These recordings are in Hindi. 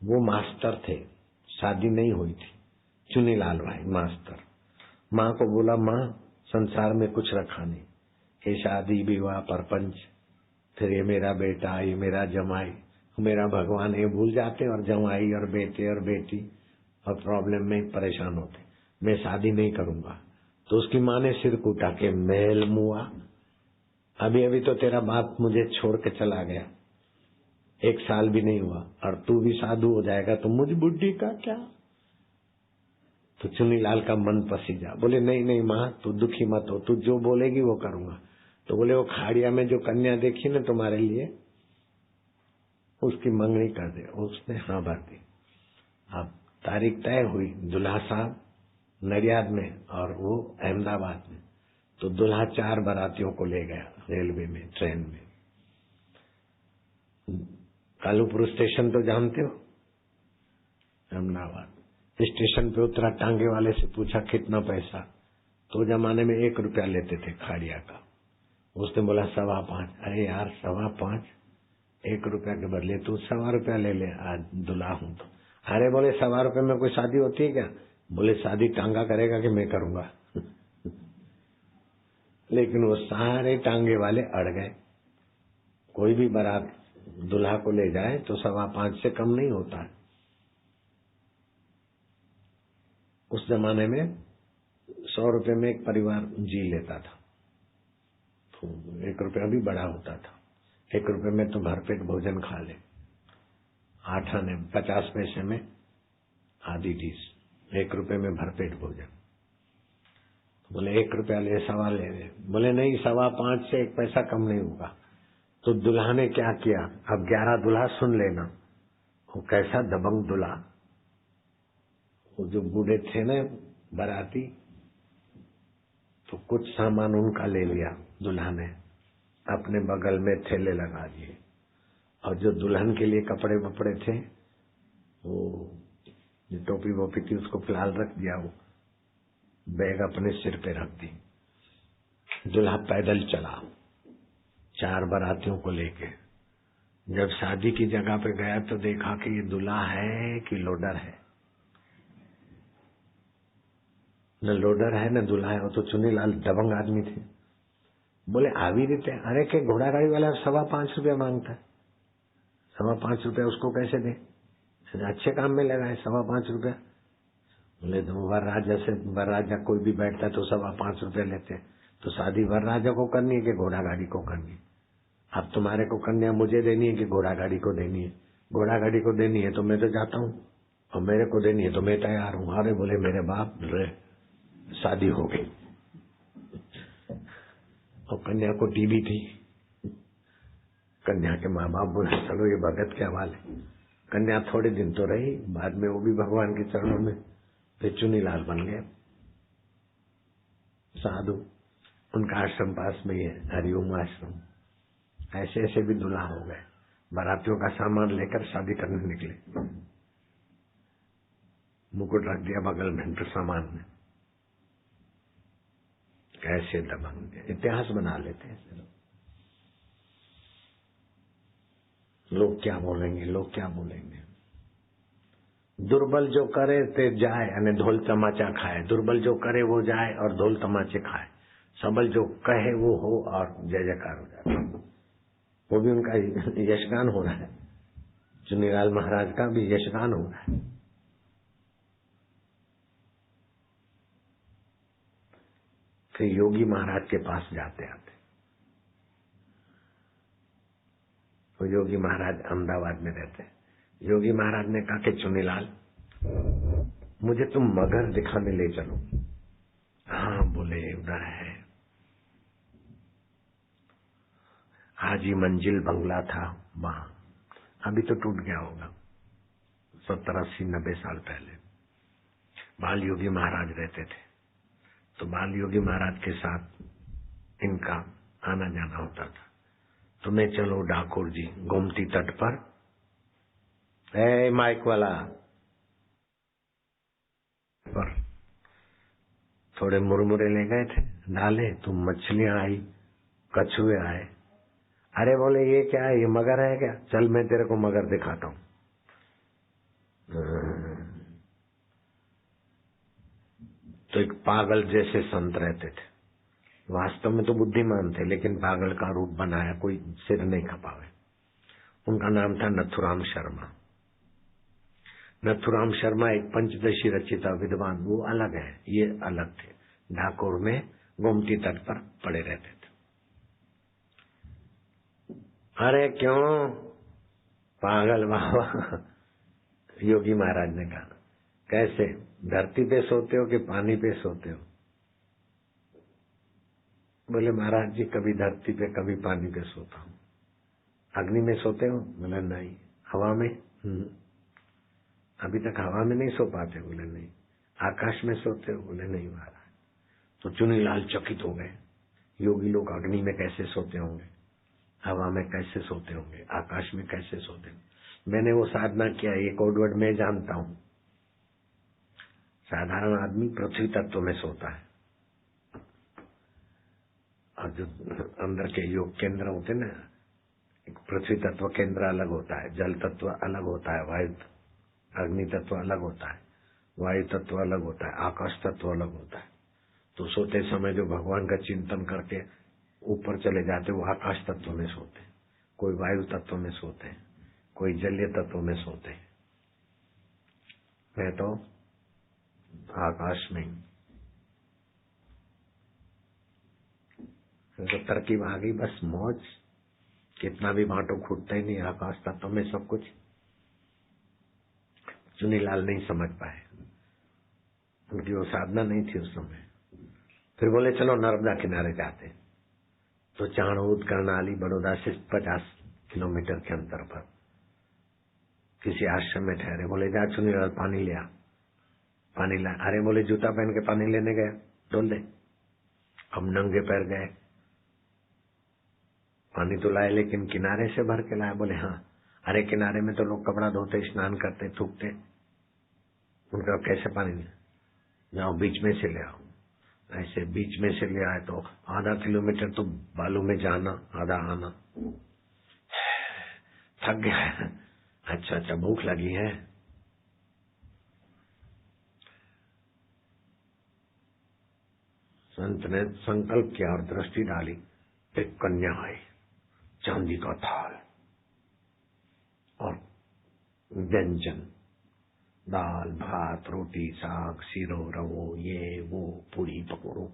वो मास्टर थे, शादी नहीं हुई थी। चुनीलाल भाई मास्टर। माँ को बोला, माँ संसार में कुछ रखा नहीं, ये शादी विवाह परपंच, फिर ये मेरा बेटा, ये मेरा जमाई, मेरा भगवान, ये भूल जाते और जमाई और बेटे और बेटी और प्रॉब्लम में परेशान होते। मैं शादी नहीं करूंगा। तो उसकी माँ ने सिर कूटा के महल मुआ, अभी अभी तो तेरा बाप मुझे छोड़ के चला गया, 1 साल भी नहीं हुआ और तू भी साधु हो जाएगा तो मुझ बुढ़ी का क्या। तो चुनीलाल का मन पसीजा, बोले नहीं नहीं माँ तू दुखी मत हो, तू जो बोलेगी वो करूंगा। तो बोले वो खाड़िया में जो कन्या देखी ना तुम्हारे लिए, उसकी मंगनी कर दे। उसने हाँ भर दी। अब तारीख तय हुई, दुल्हा साहब नडियाद में और वो अहमदाबाद में। तो दुल्हा 4 बारातियों को ले गया रेलवे में, ट्रेन में। कालूपुर स्टेशन तो जानते हो, अहमदाबाद। स्टेशन पे उतरा, टांगे वाले से पूछा कितना पैसा। तो जमाने में 1 रुपया लेते थे खाड़िया का। उसने बोला 5.25। अरे यार 5.25, 1 रुपया के बदले तू 1.25 रुपया ले ले, आज दुल्हा हूं तो। अरे बोले 1.25 रुपये में कोई शादी होती है क्या? बोले शादी टांगा करेगा कि मैं करूंगा। लेकिन वो सारे टांगे वाले अड़ गए। कोई भी बारात दुल्हा को ले जाए तो 5.25 से कम नहीं होता है। उस जमाने में 100 रुपये में एक परिवार जी लेता था, तो 1 रुपया भी बड़ा होता था। 1 रुपये में तो भरपेट भोजन खा ले। 8 आने 50 पैसे में आधी डिश, 1 रुपये में भरपेट भोजन। बोले 1 रुपया ले, 1.25 ले। बोले नहीं 5.25 से 1 पैसा कम नहीं होगा। तो दुल्हा ने क्या किया, अब 11 दुल्हा सुन लेना, वो कैसा दबंग दुल्हा। वो जो बूढ़े थे ना बाराती, तो कुछ सामान उनका ले लिया दुल्हा ने, अपने बगल में थैले लगा दिए। और जो दुल्हन के लिए कपड़े वपड़े थे, वो जो टोपी वोपी थी उसको फिलहाल रख दिया, वो बैग अपने सिर पे रख दी। दुल्हा पैदल चला 4 बारातियों को लेके। जब शादी की जगह पे गया तो देखा कि ये दूल्हा है कि लोडर है। न लोडर है न दूल्हा है, वो तो चुनीलाल दबंग आदमी थे। बोले आवी रीते, अरे के घोड़ा गाड़ी वाला 5.25 रुपया मांगता है, 5.25 रुपया उसको कैसे दे, अच्छे काम में लगा है 5.25 रुपया। बोले तो वरराजा से, वरराजा कोई भी बैठता है तो 5.25 रुपया लेते। तो शादी वरराजा को करनी है कि घोड़ा गाड़ी को करनी है? अब तुम्हारे को कन्या मुझे देनी है कि घोड़ा गाड़ी को देनी है? घोड़ा गाड़ी को देनी है तो मैं तो जाता हूँ, और मेरे को देनी है तो मैं तैयार हूँ। अरे बोले मेरे बाप रे, शादी हो गई। और कन्या को टीबी थी। कन्या के माँ बाप बोले चलो ये भगत के हवाले। कन्या थोड़े दिन तो रही, बाद में वो भी भगवान के चरणों में, फिर चुनीलाल बन गए साधु। उनका आश्रम पास में ही है, हरिओम आश्रम। ऐसे ऐसे भी दूल्हा हो गए, बारातियों का सामान लेकर शादी करने निकले। मुकुट रख दिया बगल में तो सामान में। कैसे दबंग, इतिहास बना लेते हैं लोग। क्या बोलेंगे, लोग क्या बोलेंगे। दुर्बल जो करे ते जाए, यानी ढोल तमाचा खाए। दुर्बल जो करे वो जाए और ढोल तमाचे खाए। सबल जो कहे वो हो और जय जयकार हो जाए। वो भी उनका यशगान हो रहा है, चुनीलाल महाराज का भी यशगान हो रहा है। फिर योगी महाराज के पास जाते आते, तो योगी महाराज अहमदाबाद में रहते हैं। योगी महाराज ने कहा कि चुनीलाल मुझे तुम मगर दिखाने ले चलो। हाँ बोले उधर है। हाजी मंजिल बंगला था वहां, अभी तो टूट गया होगा, 70, 80, 90 साल पहले। बाल योगी महाराज रहते थे। तो बाल योगी महाराज के साथ इनका आना जाना होता था। तो मैं चलो डाकोर जी गोमती तट पर, माइक वाला पर थोड़े मुरमुरे ले गए थे, डाले तो मछलियां आई, कछुए आए। अरे बोले ये क्या है, ये मगर है क्या? चल मैं तेरे को मगर दिखाता हूँ। तो एक पागल जैसे संत रहते थे, वास्तव में तो बुद्धिमान थे, लेकिन पागल का रूप बनाया, कोई सिर नहीं खपावे। उनका नाम था नथुराम शर्मा। नथुराम शर्मा एक पंचदशी रचिता विद्वान, वो अलग है, ये अलग थे। ढाकुर में गोमती तट पर पड़े रहते थे। अरे क्यों पागल बाबा, योगी महाराज ने कहा, कैसे धरती पे सोते हो कि पानी पे सोते हो? बोले महाराज जी कभी धरती पे कभी पानी पे सोता हूँ। अग्नि में सोते हो? बोले नहीं। हवा में? अभी तक हवा में नहीं सो पाते? बोले नहीं। आकाश में सोते हो? बोले नहीं महाराज। तो चुनीलाल चकित हो गए, योगी लोग अग्नि में कैसे सोते होंगे, हवा में कैसे सोते होंगे, आकाश में कैसे सोते होंगे। मैंने वो साधना किया, ये कोडवर्ड मैं जानता हूँ। साधारण आदमी पृथ्वी तत्व में सोता है, और जो अंदर के योग केंद्र होते ना, पृथ्वी तत्व केंद्र अलग होता है, जल तत्व अलग होता है, वायु अग्नि तत्व अलग होता है, वायु तत्व अलग होता है, आकाश तत्व अलग होता है। तो सोते समय जो भगवान का चिंतन करके ऊपर चले जाते, वो आकाश तत्व में सोते, कोई वायु तत्व में सोते, कोई जलीय तत्व में सोते। मैं तो आकाश में। तो तरकीब आ गई, बस मौज, कितना भी बांटो खूटता ही नहीं, आकाश तत्व में सब कुछ। चुनीलाल नहीं समझ पाए, उनकी वो साधना नहीं थी उस समय। फिर बोले चलो नर्मदा किनारे जाते। तो चाणोद, कर्णाली, बड़ौदा से 50 किलोमीटर के अंतर पर किसी आश्रम में ठहरे। बोले जा चुनीलाल पानी लिया। पानी ला, अरे बोले जूता पहन के पानी लेने गया, डोल दे। हम नंगे पैर गए, पानी तो लाए लेकिन किनारे से भर के लाए। बोले हाँ। अरे किनारे में तो लोग कपड़ा धोते, स्नान करते, थूकते, उनका कैसे पानी ले? जाओ बीच में से ले आओ। ऐसे बीच में से ले आए तो आधा किलोमीटर तो बालू में जाना, आधा आना। थक गया। अच्छा भूख लगी है। संत ने संकल्प किया और दृष्टि डाली, एक कन्या आई, चांदी का थाल और व्यंजन, दाल भात रोटी साग सीरो रवो ये वो पूरी पकौड़ो।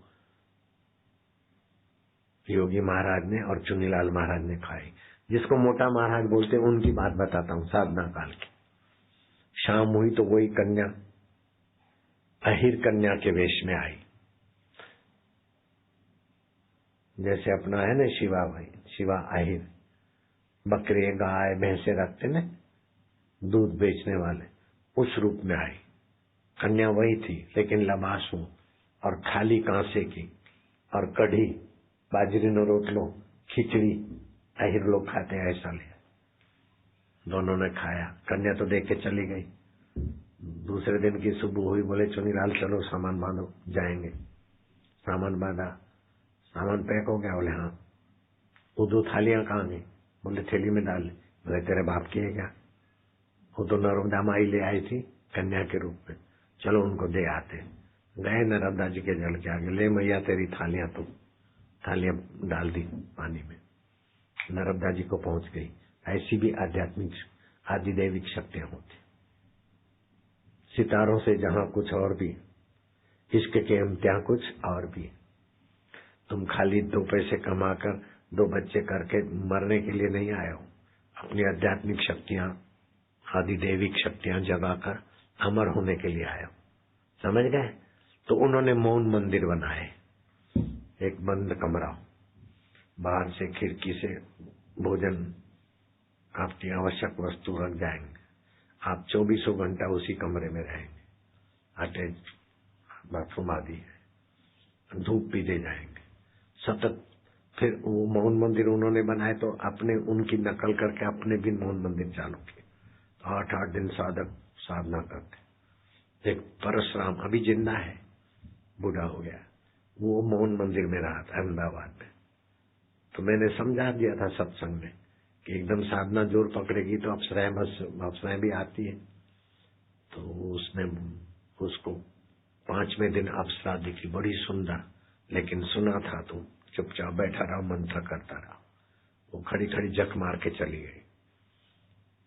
योगी महाराज ने और चुनीलाल महाराज ने खाई। जिसको मोटा महाराज बोलते, उनकी बात बताता हूँ साधना काल की। शाम हुई तो वही कन्या अहिर कन्या के वेश में आई। जैसे अपना है ना शिवा भाई, शिवा अहिर, बकरे गाय भैंसे रखते न, दूध बेचने वाले, उस रूप में आई। कन्या वही थी लेकिन लबासू और खाली कांसे की, और कढ़ी, बाजरी नो रोटलो, खिचड़ी अहिर लोग खाते हैं, ऐसा लिया। दोनों ने खाया। कन्या तो देख के चली गई। दूसरे दिन की सुबह हुई, बोले चुनीलाल चलो सामान बांधो, जाएंगे। सामान बांधा, सामान पैक हो गया। बोले हाँ। वो 2 थालियां कहाँ गई? बोले थैली में डाल। बोले तेरे बाप की है क्या? वो तो नर्मदा माई ले आई थी कन्या के रूप में, चलो उनको दे आते। गए नर्मदा जी के जल के आगे, ले मैया तेरी थालियां। तो थालियां डाल दी पानी में, नर्मदा जी को पहुंच गई। ऐसी भी आध्यात्मिक आदिदैविक शक्तियां होती। सितारों से जहां कुछ और भी, इश्क के इम्तिहान कुछ और भी। तुम खाली 2 पैसे कमाकर 2 बच्चे करके मरने के लिए नहीं आए हो, अपनी आध्यात्मिक शक्तियां, आदिदैविक शक्तियां जगाकर अमर होने के लिए आए हो। समझ गए? तो उन्होंने मौन मंदिर बनाए, एक बंद कमरा, बाहर से खिड़की से भोजन, आपकी आवश्यक वस्तु रख जाएंगे। आप 24 घंटा उसी कमरे में रहेंगे। अटैच बाथरूम आदि है, धूप भी दे जाएंगे सतत। फिर वो मौन मंदिर उन्होंने बनाए तो अपने उनकी नकल करके अपने भी मौन मंदिर चालू किए। 8-8 दिन साधक साधना करते। एक परशुराम अभी जिंदा है, बूढ़ा हो गया, वो मौन मंदिर में रहा था अहमदाबाद में। तो मैंने समझा दिया था सत्संग में कि एकदम साधना जोर पकड़ेगी तो अप्सराएं भी आती है। तो उसने उसको 5वें दिन अप्सरा दिखी, बड़ी सुंदर, लेकिन सुना था तू चुपचाप बैठा रहा, मंत्र करता रहा। वो खड़ी खड़ी जख मार के चली गई।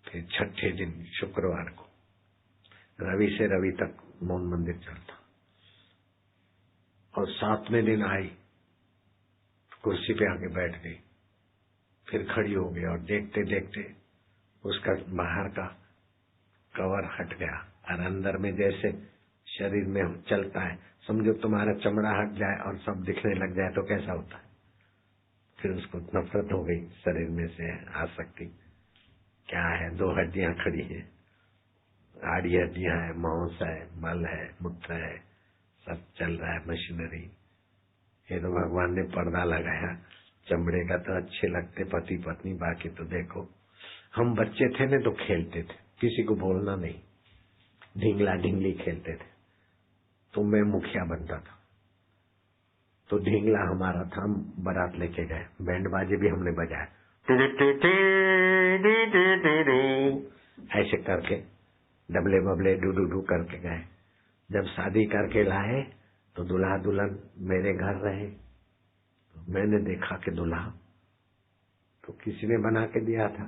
फिर 6ठे दिन शुक्रवार को रवि से रवि तक मौन मंदिर चलता, और 7वें दिन आई, कुर्सी पे आके बैठ गई, फिर खड़ी हो गई, और देखते देखते उसका बाहर का कवर हट गया, और अंदर में जैसे शरीर में चलता है, समझो तुम्हारा चमड़ा हट जाए और सब दिखने लग जाए तो कैसा होता है। फिर उसको नफरत हो गई शरीर में से, आसक्ति। क्या है, 2 हड्डियां खड़ी हैं, आड़ी हड्डियां है, मांस है, मल है, मूत्र है, सब चल रहा है मशीनरी। ये तो भगवान ने पर्दा लगाया, चमड़े का तो अच्छे लगते पति पत्नी, बाकी तो देखो। हम बच्चे थे ने तो खेलते थे, किसी को बोलना नहीं, ढींगला ढींगली खेलते थे। तो मैं मुखिया बनता था, तो ढींगला हमारा था, हम बारात लेके गए, बैंड बाजे भी हमने बजाए, ऐसे करके डबले बबले डू डू डू करके गए। जब शादी करके लाए तो दूल्हा दुल्हन मेरे घर रहे। तो मैंने देखा कि दूल्हा तो किसी ने बना के दिया था,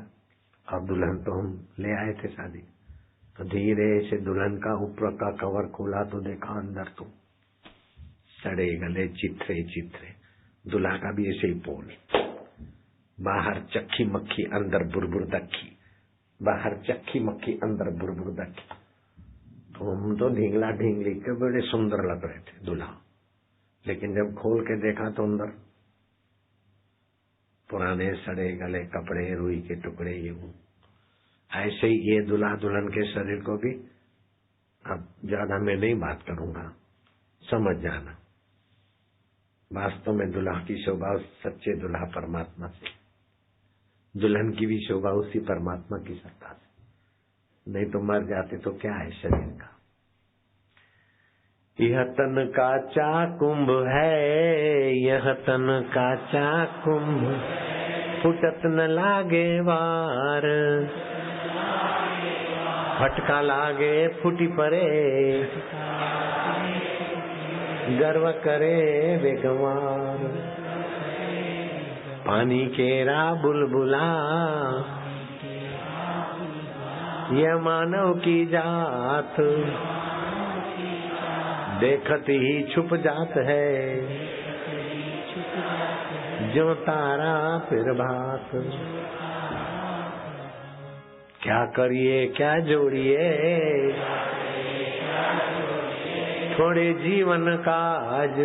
और दुल्हन तो हम ले आए थे शादी। तो धीरे से दुल्हन का ऊपर का कवर खोला तो देखा अंदर तो सड़े गले चित्रे चित्रे, दूल्हा का भी ऐसे ही पोल, बाहर चक्की मक्खी अंदर बुरबुर दक्खी, बाहर चक्की मक्खी अंदर बुरबुर दक्खी। तो हम तो ढींगला ढींगली के बड़े सुंदर लग रहे थे दूल्हा, लेकिन जब खोल के देखा तो अंदर पुराने सड़े गले कपड़े, रुई के टुकड़े, ये वो। ऐसे ही ये दूल्हा दुल्हन के शरीर को भी, अब ज्यादा मैं नहीं बात करूंगा, समझ जाना। वास्तव में दूल्हा की शोभा सच्चे दूल्हा परमात्मा से, दुल्हन की भी शोभा उसी परमात्मा की सत्ता से, नहीं तो मर जाते तो क्या है शरीर का। यह तन काचा कुंभ है, यह तन काचा कुंभ, फुटत न लागे वार, फटका लागे फुटी परे, गर्व करे बेगवार। पानी केरा बुलबुला, यह मानव की जात, देखत ही छुप जात है, जो तारा फिर भात। क्या करिए क्या जोड़िए, थोड़े जीवन काज,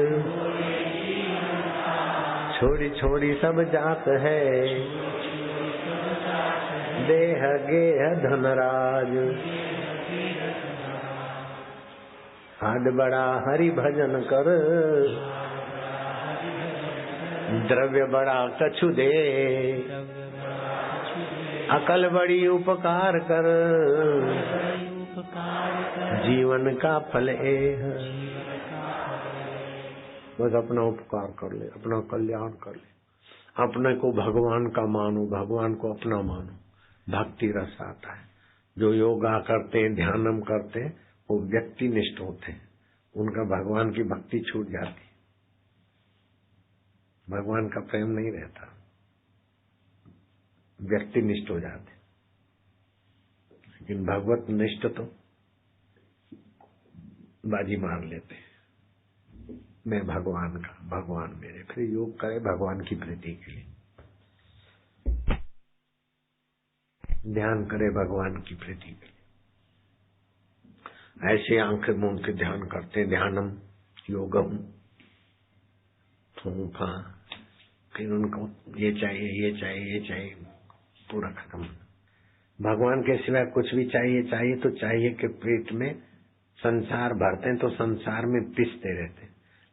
छोड़ी छोड़ी सब जात है, देह गेह धनराज। हाड बड़ा हरि भजन कर, द्रव्य बड़ा कछु दे, अकल बड़ी उपकार कर, जीवन का फल एह। बस अपना उपकार कर ले, अपना कल्याण कर ले, अपने को भगवान का मानो, भगवान को अपना मानो, भक्ति रस आता है। जो योगा करते हैं, ध्यानम करते हैं, वो व्यक्ति निष्ठ होते हैं, उनका भगवान की भक्ति छूट जाती, भगवान का प्रेम नहीं रहता, व्यक्ति निष्ठ हो जाते। लेकिन भगवत निष्ठ तो बाजी मार लेते, मैं भगवान का, भगवान मेरे, फिर योग करे भगवान की प्रीति के लिए, ध्यान करे भगवान की प्रीति के लिए। ऐसे आंखें मूंद के ध्यान करते, ध्यानम योगम, फिर उनको ये चाहिए ये चाहिए ये चाहिए, पूरा खत्म। भगवान के सिवाय कुछ भी चाहिए चाहिए तो चाहिए कि पेट में संसार भरते हैं तो संसार में पिसते रहते,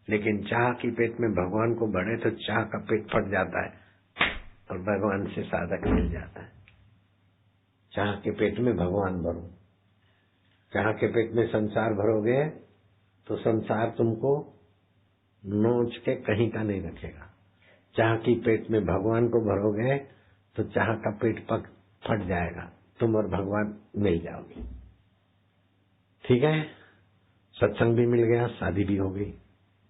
लेकिन चाह की पेट में भगवान को बढ़े तो चाह का पेट फट जाता है और भगवान से साधक मिल जाता है। चाह के पेट में भगवान भरो, चाह के पेट में संसार भरोगे तो संसार तुमको नोच के कहीं का नहीं रखेगा। चाह की पेट में भगवान को भरोगे तो चाह का पेट फट जाएगा, तुम और भगवान मिल जाओगे। ठीक है, सत्संग भी मिल गया, शादी भी हो गई।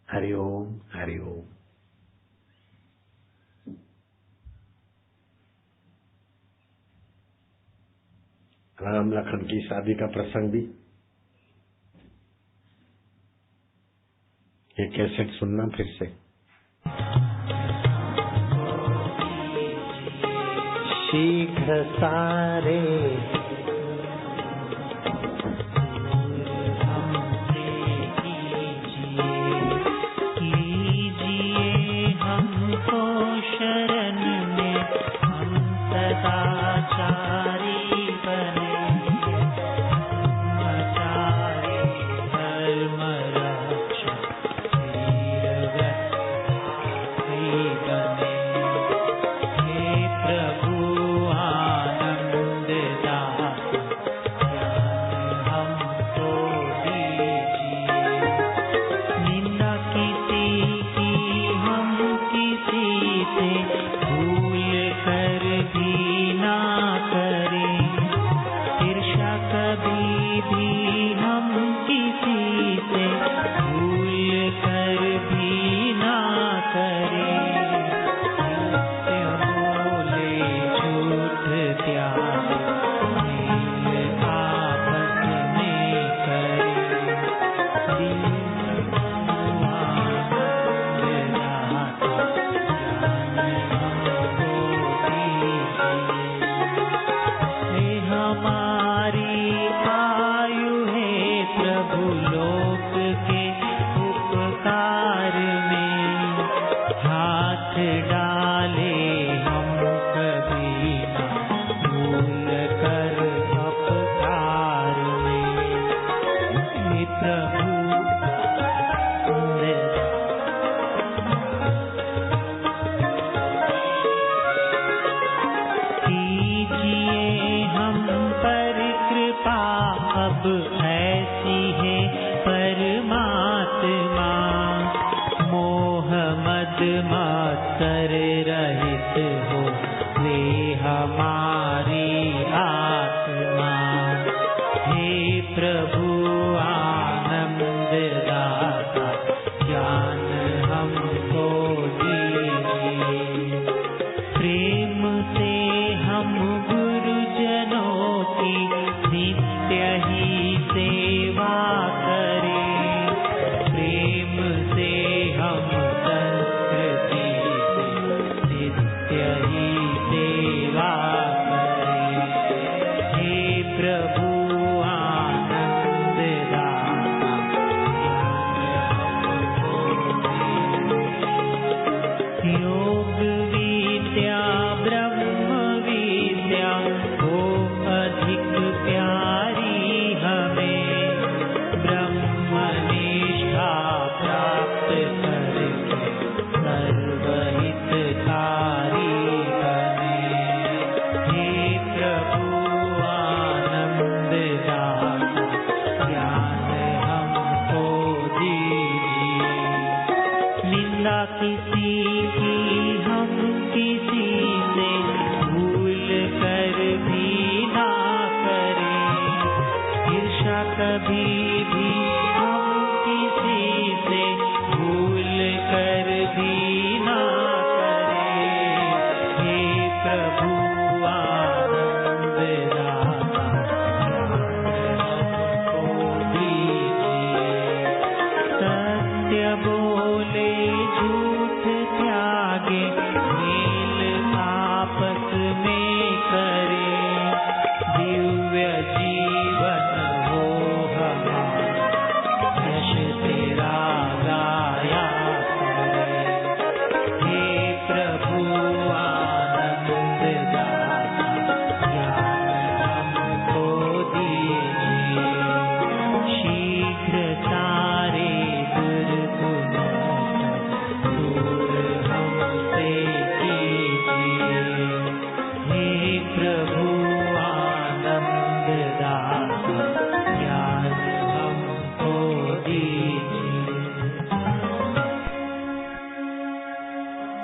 हरि ओम हरि ओम। राम लखन की शादी का प्रसंग भी, ये कैसेट सुनना फिर से। शीघ्र सारे लीजिए हमको शरण में, हम सदाचारी बने, ब्रह्मचारी धर्म रक्षक वीरव्रती बने। हे प्रभु आनंद दाता, ज्ञान हमको दीजिए। निंदा किसी की हम किसी से भूल कर भी ना करें, ईर्ष्या कभी भी हम किसी से भूल कर भी ना करें। सत्य बोले झूठ त्यागे, मेल आपस में करें। हमारी आयु है प्रभु लोक के उपकार में, हाथ डाले हम कभी ना भूल कर अपकार में। हे प्रभु कीजिए हम पर कृपा, अब ऐसी है परमात्मा। मोह मद मात्सर रहित हो वे हमारी आत्मा। हे प्रभु आनंद दाता, ज्ञान हमको दीजिए। प्रेम से हम गुरुजनों की नित्य ही सेवा करें, प्रेम से हम संस्कृति से नित्य ही सेवा करें। हे प्रभु आनंद दाता, योग विद्या ब्रह्म विद्या हो अधिक प्यारी हमें, ब्रह्म निष्ठा प्राप्त करके सर्वहितकारी बने। हे प्रभु आनंद दाता, ज्ञान हमको दीजिए। निंदा किसी की हम किसी से भूल कर भी ना करें, ईर्ष्या कभी भी हम किसी से भूल कर भी